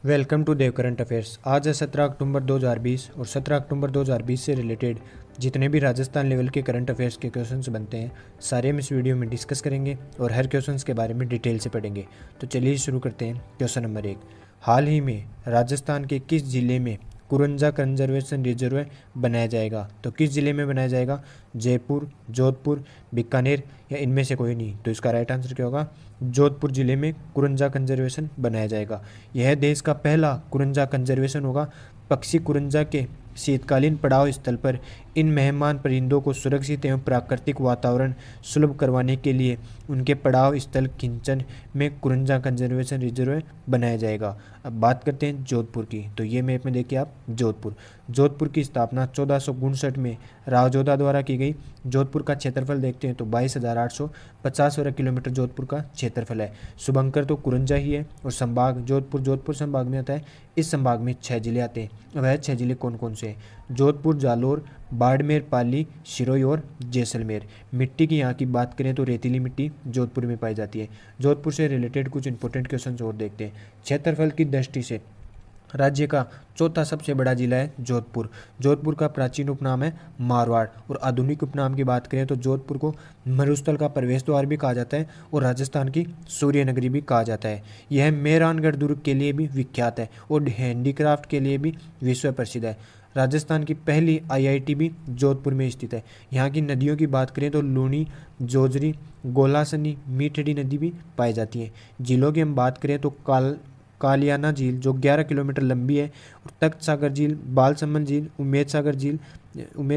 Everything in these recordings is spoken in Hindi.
Welcome to Dev current affairs. आज है 17 अक्टूबर 2020 और 17 अक्टूबर 2020 से रिलेटेड जितने भी राजस्थान लेवल के करंट अफेयर्स के क्वेश्चंस बनते हैं सारे हम इस वीडियो में डिस्कस करेंगे और हर क्वेश्चंस के बारे में डिटेल से पढ़ेंगे। तो चलिए शुरू करते हैं। क्वेश्चन नंबर 1, हाल ही में राजस्थान के किस जिले में कुरंजा कंजर्वेशन रिजर्व बनाया जाएगा? तो किस जिले में बनाया जाएगा? जयपुर, जोधपुर, बीकानेर या इनमें से कोई नहीं। तो इसका राइट आंसर क्या होगा? जोधपुर जिले में कुरंजा कंजर्वेशन बनाया जाएगा। यह देश का पहला कुरंजा कंजर्वेशन होगा। पक्षी कुरंजा के शीतकालीन पड़ाव स्थल पर इन मेहमान परिंदों को सुरक्षित एवं प्राकृतिक वातावरण सुलभ करवाने के लिए उनके पड़ाव स्थल खिंचन में कुरंजा कंजर्वेशन रिजर्व बनाया जाएगा। अब बात करते हैं जोधपुर की। तो ये मैप में देखिए आप, जोधपुर की स्थापना 1459 में रावजोधा द्वारा की गई। जोधपुर का क्षेत्रफल देखते हैं तो 22,850 वर्ग किलोमीटर जोधपुर का क्षेत्रफल है। शुभंकर तो कुरंजा ही है और संभाग जोधपुर संभाग में आता है। इस संभाग में 6 जिले आते हैं। वह 6 जिले कौन कौन से हैं? जोधपुर, जालोर, बाड़मेर, पाली, सिरोही और जैसलमेर। मिट्टी की यहाँ की बात करें तो रेतीली मिट्टी जोधपुर में पाई जाती है। जोधपुर से रिलेटेड कुछ इंपॉर्टेंट क्वेश्चन और देखते हैं। क्षेत्रफल की दृष्टि से राज्य का चौथा सबसे बड़ा जिला है जोधपुर। जोधपुर का प्राचीन उपनाम है मारवाड़ और आधुनिक उपनाम की बात करें तो जोधपुर को मरुस्थल का प्रवेश द्वार भी कहा जाता है और राजस्थान की सूर्य नगरी भी कहा जाता है। यह मेहरानगढ़ दुर्ग के लिए भी विख्यात है और हैंडीक्राफ्ट के लिए भी विश्व प्रसिद्ध है। राजस्थान की पहली IIT भी जोधपुर में स्थित है। यहाँ की नदियों की बात करें तो लूनी, जोजरी, गोलासनी, मीठड़ी नदी भी पाई जाती है। जिलों की हम बात करें तो कालियाना झील जो 11 किलोमीटर लंबी है और तख्त सागर झील, बालसमंद झील, उमेद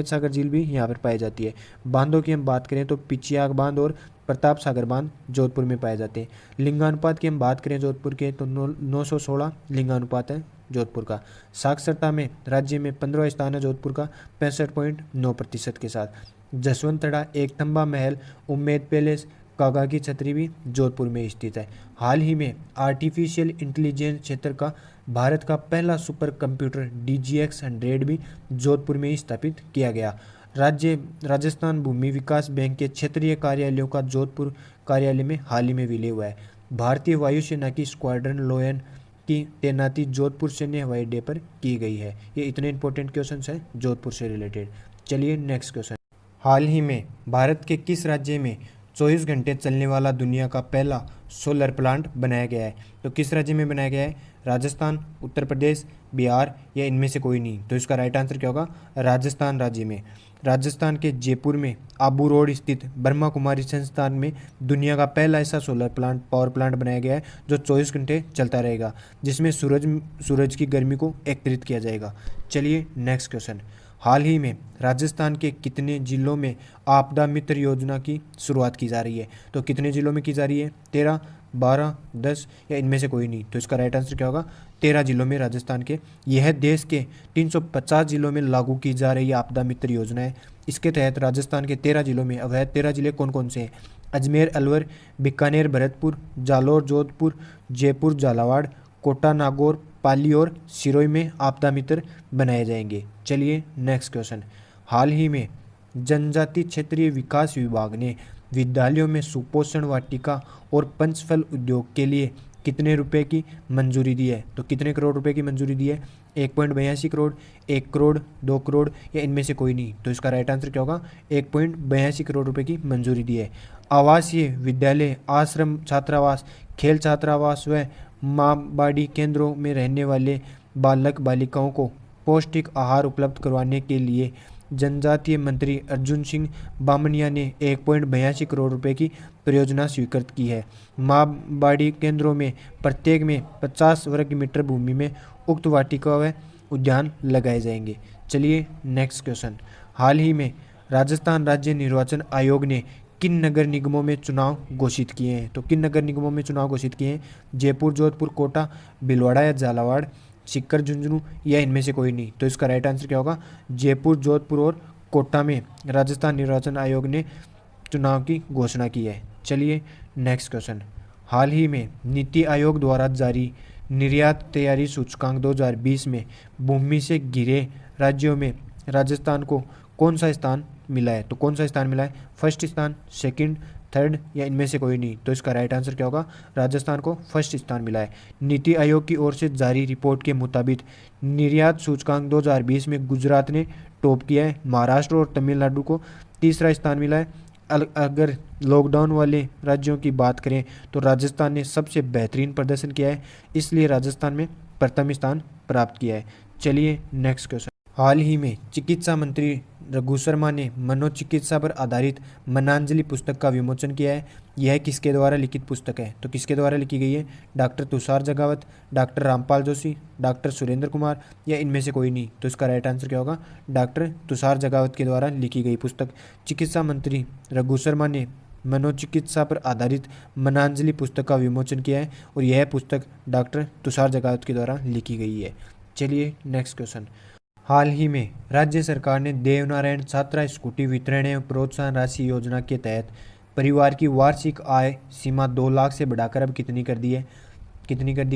सागर झील भी यहाँ पर पाई जाती है। बांधों की हम बात करें तो पिचियाग बांध और प्रताप सागर बांध जोधपुर में पाए जाते हैं। लिंगानुपात की हम बात करें जोधपुर के तो 916 लिंगानुपात है जोधपुर का। साक्षरता में राज्य में 15वां स्थान है जोधपुर का 65.9% के साथ। जसवंतड़ा, एकथंबा महल, उम्मेद पैलेस, कागा की छतरी भी जोधपुर में स्थित है। हाल ही में आर्टिफिशियल इंटेलिजेंस क्षेत्र का भारत का पहला सुपर कंप्यूटर DGX 100 भी जोधपुर में ही स्थापित किया गया। राजस्थान भूमि विकास बैंक के क्षेत्रीय कार्यालयों का जोधपुर कार्यालय में हाल ही में विलय हुआ है। भारतीय वायुसेना की स्क्वाड्रन लोयन की तैनाती जोधपुर सैन्य हवाई अड्डे पर की गई है। ये इतने इंपॉर्टेंट क्वेश्चन हैं जोधपुर से रिलेटेड। चलिए नेक्स्ट क्वेश्चन। हाल ही में भारत के किस राज्य में 24 घंटे चलने वाला दुनिया का पहला सोलर प्लांट बनाया गया है? तो किस राज्य में बनाया गया है? राजस्थान, उत्तर प्रदेश, बिहार या इनमें से कोई नहीं। तो इसका राइट आंसर क्या होगा? राजस्थान राज्य में। राजस्थान के जयपुर में आबू रोड स्थित ब्रह्मा कुमारी संस्थान में दुनिया का पहला ऐसा सोलर पावर प्लांट बनाया गया है जो 24 घंटे चलता रहेगा, जिसमें सूरज की गर्मी को एकत्रित किया जाएगा। चलिए नेक्स्ट क्वेश्चन। हाल ही में राजस्थान के कितने जिलों में आपदा मित्र योजना की शुरुआत की जा रही है? तो कितने जिलों में की जा रही है? 13, 12, 10 या इनमें से कोई नहीं। तो इसका राइट आंसर क्या होगा? 13 जिलों में राजस्थान के। यह देश के 350 जिलों में लागू की जा रही आपदा मित्र योजना है। इसके तहत राजस्थान के 13 जिलों में, अब है 13 जिले कौन कौन से हैं? अजमेर, अलवर, बीकानेर, भरतपुर, जालोर, जोधपुर, जयपुर, झालावाड़, कोटा, नागौर, पाली और सिरोही में आपदा मित्र बनाए जाएंगे। चलिए नेक्स्ट क्वेश्चन। हाल ही में जनजाति क्षेत्रीय विकास विभाग ने विद्यालयों में सुपोषण वाटिका और पंचफल उद्योग के लिए कितने रुपए की मंजूरी दी है? तो कितने करोड़ रुपए की मंजूरी दी है? 1.82 करोड़, 1 करोड़, 2 करोड़ या इनमें से कोई नहीं। तो इसका राइट आंसर क्या होगा? 1.82 करोड़ रुपए की मंजूरी दी है। आवासीय विद्यालय, आश्रम छात्रावास, खेल छात्रावास व माँ बाड़ी केंद्रों में रहने वाले बालक बालिकाओं को पौष्टिक आहार उपलब्ध करवाने के लिए जनजातीय मंत्री अर्जुन सिंह बामनिया ने 1.82 करोड़ रुपए की परियोजना स्वीकृत की है। माँ बाड़ी केंद्रों में प्रत्येक में 50 वर्ग मीटर भूमि में उक्त वाटिका व उद्यान लगाए जाएंगे। चलिए नेक्स्ट क्वेश्चन। हाल ही में राजस्थान राज्य निर्वाचन आयोग ने किन नगर निगमों में चुनाव घोषित किए हैं? तो किन नगर निगमों में चुनाव घोषित किए हैं? जयपुर, जोधपुर, कोटा, भीलवाड़ा या झालावाड़, सीकर, झुंझुनू या इनमें से कोई नहीं। तो इसका राइट आंसर क्या होगा? जयपुर, जोधपुर और कोटा में राजस्थान निर्वाचन आयोग ने चुनाव की घोषणा की है। चलिए नेक्स्ट क्वेश्चन। हाल ही में नीति आयोग द्वारा जारी निर्यात तैयारी सूचकांक 2020 में भूमि से घिरे राज्यों में राजस्थान को कौन सा स्थान मिला है? तो कौन सा स्थान मिला है? फर्स्ट स्थान, सेकंड, थर्ड या इनमें से कोई नहीं। तो इसका राइट आंसर क्या होगा, राजस्थान को फर्स्ट स्थान मिला है। नीति आयोग की ओर से जारी रिपोर्ट के मुताबिक निर्यात सूचकांक 2020 में गुजरात ने टॉप किया है, महाराष्ट्र और तमिलनाडु को तीसरा स्थान मिला है। अगर लॉकडाउन वाले राज्यों की बात करें तो राजस्थान ने सबसे बेहतरीन प्रदर्शन किया है, इसलिए राजस्थान में प्रथम स्थान प्राप्त किया है। चलिए नेक्स्ट क्वेश्चन। हाल ही में चिकित्सा मंत्री रघु शर्मा ने मनोचिकित्सा पर आधारित मनांजलि पुस्तक का विमोचन किया है। यह किसके द्वारा लिखित पुस्तक है, तो किसके द्वारा लिखी गई है, डॉक्टर तुषार जगावत, डॉक्टर रामपाल जोशी, डॉक्टर सुरेंद्र कुमार या इनमें से कोई नहीं। तो इसका राइट आंसर क्या होगा, डॉक्टर तुषार जगावत के द्वारा लिखी गई पुस्तक। चिकित्सा मंत्री रघु शर्मा ने मनोचिकित्सा पर आधारित मनांजलि पुस्तक का विमोचन किया है और यह पुस्तक डॉक्टर तुषार जगावत के द्वारा लिखी गई है। चलिए नेक्स्ट क्वेश्चन। हाल ही में राज्य सरकार ने देवनारायण छात्रा स्कूटी वितरण एवं प्रोत्साहन राशि योजना के तहत परिवार की वार्षिक आय सीमा 2 लाख से बढ़ाकर अब कितनी कर दी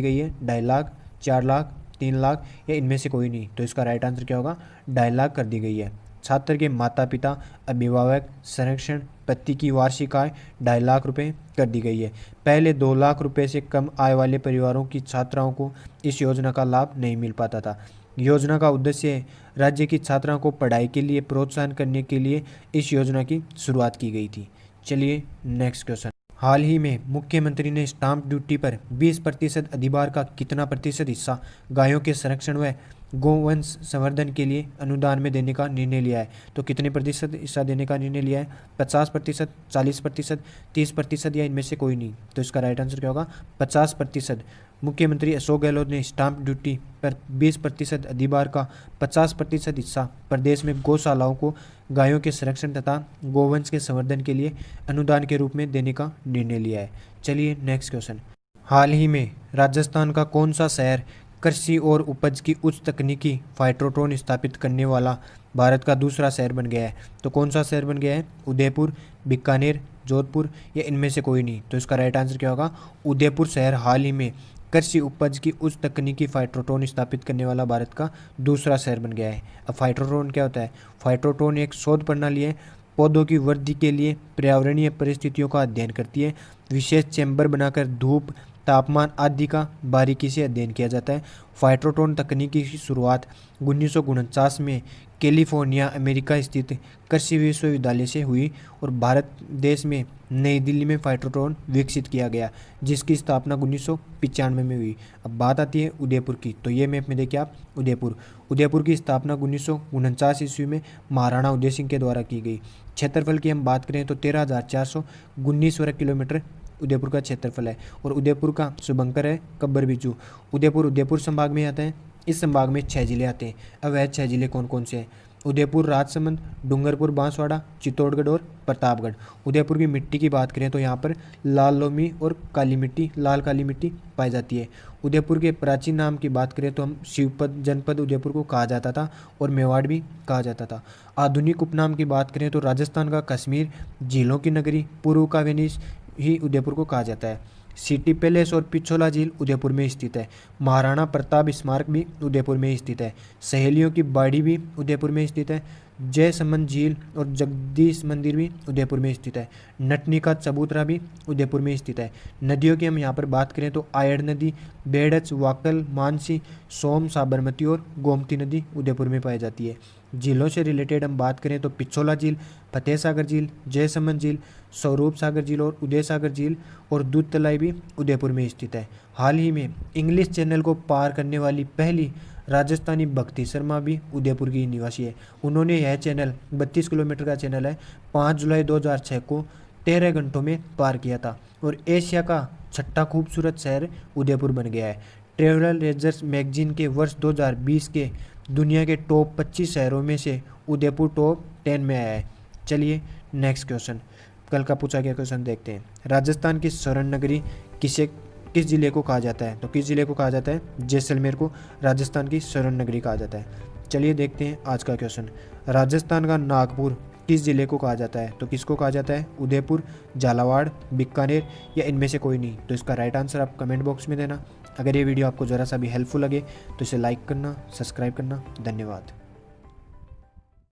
गई है, 2.5 लाख, 4 लाख, 3 लाख या इनमें से कोई नहीं। तो इसका राइट आंसर क्या होगा, 2.5 लाख कर दी गई है। छात्र के माता पिता, अभिभावक, संरक्षण पति की वार्षिक आय 2.5 लाख रुपए कर दी गई है। पहले 2 लाख रुपए से कम आय वाले परिवारों की छात्राओं को इस योजना का लाभ नहीं मिल पाता था। योजना का उद्देश्य राज्य की छात्राओं को पढ़ाई के लिए प्रोत्साहन करने के लिए इस योजना की शुरुआत की गई थी। चलिए नेक्स्ट क्वेश्चन। हाल ही में मुख्यमंत्री ने स्टाम्प ड्यूटी पर 20% अधिभार का कितना प्रतिशत हिस्सा गायों के संरक्षण व गोवंश संवर्धन के लिए अनुदान में देने का निर्णय लिया है। तो कितने प्रतिशत हिस्सा देने का निर्णय लिया है, 50%, 40%, 30% या इनमें से कोई नहीं। तो इसका राइट आंसर क्या होगा, 50%। मुख्यमंत्री अशोक गहलोत ने स्टाम्प ड्यूटी पर 20% अधिभार का 50% हिस्सा प्रदेश में गौशालाओं को गायों के संरक्षण तथा गोवंश के संवर्धन के लिए अनुदान के रूप में देने का निर्णय लिया है। चलिए नेक्स्ट क्वेश्चन। हाल ही में राजस्थान का कौन सा शहर कृषि और उपज की उच्च तकनीकी फाइटोट्रोन स्थापित करने वाला भारत का दूसरा शहर बन गया है। तो कौन सा शहर बन गया है, उदयपुर, बीकानेर, जोधपुर या इनमें से कोई नहीं। तो इसका राइट आंसर क्या होगा, उदयपुर शहर हाल ही में कृषि उपज की उच्च तकनीकी फाइटोट्रोन स्थापित करने वाला भारत का दूसरा शहर बन गया है। अब फाइटोट्रोन क्या होता है, फाइटोट्रोन एक शोध प्रणाली है, पौधों की वृद्धि के लिए पर्यावरणीय परिस्थितियों का अध्ययन करती है। विशेष चैम्बर बनाकर धूप, तापमान आदि का बारीकी से अध्ययन किया जाता है। फाइटोट्रोन तकनीक की शुरुआत 1949 में कैलिफोर्निया अमेरिका स्थित कृषि विश्वविद्यालय से हुई और भारत देश में नई दिल्ली में फाइटोट्रोन विकसित किया गया, जिसकी स्थापना 1995 में हुई। अब बात आती है उदयपुर की, तो ये मैप में देखिए आप, उदयपुर की स्थापना 1949 ईस्वी में महाराणा उदय सिंह के द्वारा की गई। क्षेत्रफल की हम बात करें तो 13,419 वर्ग किलोमीटर उदयपुर का क्षेत्रफल है और उदयपुर का शुभंकर है कब्बर बिच्छू। उदयपुर संभाग में आता है। इस संभाग में 6 जिले आते हैं। अब वह 6 जिले कौन कौन से हैं, उदयपुर, राजसमंद, डूंगरपुर, बांसवाड़ा, चित्तौड़गढ़ और प्रतापगढ़। उदयपुर की मिट्टी की बात करें तो यहाँ पर लाल लोमी और लाल काली मिट्टी पाई जाती है। उदयपुर के प्राचीन नाम की बात करें तो हम शिवपद जनपद उदयपुर को कहा जाता था और मेवाड़ भी कहा जाता था। आधुनिक उपनाम की बात करें तो राजस्थान का कश्मीर, झीलों की नगरी, पूर्व का वेनिस ही उदयपुर को कहा जाता है। सिटी पैलेस और पिछोला झील उदयपुर में स्थित है। महाराणा प्रताप स्मारक भी उदयपुर में स्थित है। सहेलियों की बाड़ी भी उदयपुर में स्थित है। जयसमंद झील और जगदीश मंदिर भी उदयपुर में स्थित है। नटनी का चबूतरा भी उदयपुर में स्थित है। नदियों की हम यहाँ पर बात करें तो आयड़ नदी, बेड़च, वाकल, मानसी, सोम, साबरमती और गोमती नदी उदयपुर में पाई जाती है। झीलों से रिलेटेड हम बात करें तो पिछोला झील, फतेह सागर झील, जयसमंद झील, स्वरूप सागर झील और उदय सागर झील और दूध तलाई भी उदयपुर में स्थित है। हाल ही में इंग्लिश चैनल को पार करने वाली पहली राजस्थानी भक्ति शर्मा भी उदयपुर की निवासी है। उन्होंने यह चैनल 32 किलोमीटर का चैनल है, 5 जुलाई 2006 को 13 घंटों में पार किया था और एशिया का 6ठा खूबसूरत शहर उदयपुर बन गया है। ट्रैवल रेजर्स मैगजीन के वर्ष 2020 के दुनिया के टॉप 25 शहरों में से उदयपुर टॉप 10 में आया है। चलिए नेक्स्ट क्वेश्चन, कल का पूछा गया क्वेश्चन देखते हैं। राजस्थान की स्वर्ण नगरी किस जिले को कहा जाता है, तो किस जिले को कहा जाता है, जैसलमेर को राजस्थान की स्वर्ण नगरी कहा जाता है। चलिए देखते हैं आज का क्वेश्चन। राजस्थान का नागपुर किस जिले को कहा जाता है, तो किसको कहा जाता है, उदयपुर, झालावाड़, बीकानेर या इनमें से कोई नहीं। तो इसका राइट आंसर आप कमेंट बॉक्स में देना। अगर ये वीडियो आपको ज़रा सा भी हेल्पफुल लगे तो इसे लाइक करना, सब्सक्राइब करना। धन्यवाद।